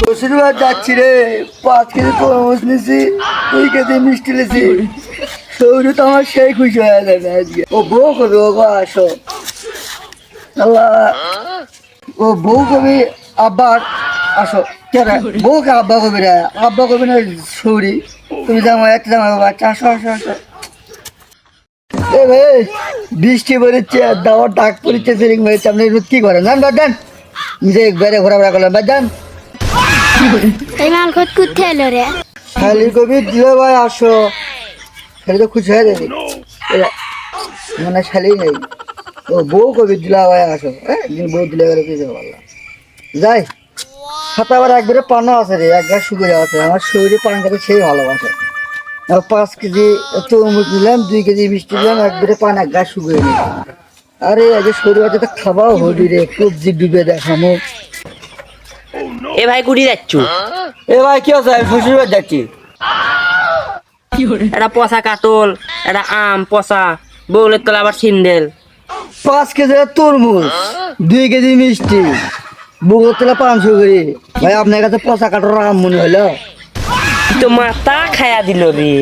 শ্বশুরবাড়ি যাচ্ছি রে, 5 কেজি তরমুজ নিছি, 2 কেজি মিষ্টি নিছি। শরীর তো আমার সেই খুশি হয়ে যাবে আজকে। ও বউ কবি, ও গো আসো। আল্লাহ, ও বউ কবি আব্বার আসো। কে রে বউকে আব্বা কবি রে? আব্বা কবি না সৌরি। তুমি জামা একটা জামা বাচ্চা, আসো আসো আসো। এ ভাই, বৃষ্টি পড়েছে, দাওয়ার ডাক পড়েছে, ফিরিং হয়েছে, আপনি কি করেন? যান বাদ দেন, নিজে একবারে ঘোরাফেরা করলেন, বাদ দেন। এই মাল খোঁজ করতে এলো রে। খালি কবি দিলে ভাই আসো, খালি তো খুশি হয়ে যাবে। মানে খালি নেই, ও বউ কবি দিলা ভাই আসো। হ্যাঁ, বউ দিলে গেলে কিছু বললাম যাই। হাতে আবার একবারে পানা আছে রে, এক গাছ শুকিয়ে আছে। আমার শরীরে পান খেতে সেই ভালোবাসে। 5 কেজি তরমুজ নিলাম, 2 কেজি মিষ্টি দিলাম, একবারে পান এক গাছ শুকিয়ে নিলাম। আরে আগে শরীর আছে তো খাবাও হবি রে, কবজি ডুবে দেখামো। এ ভাই কুড়ি যাচ্ছ? এ ভাই কি আছে? আমি শ্বশুর বাড়ি যাচ্ছি। এটা পচা কাটল, এটা আম পচা, বউলের তলা আবার সিন্ডেল। 5 কেজি তরমুজ, 2 কেজি মিষ্টি, বগুড়ার তেলা 500 করে। ভাই আপনার কাছে পচা কাটার আম মনে হলো? তো মাথা খায়া দিল রে।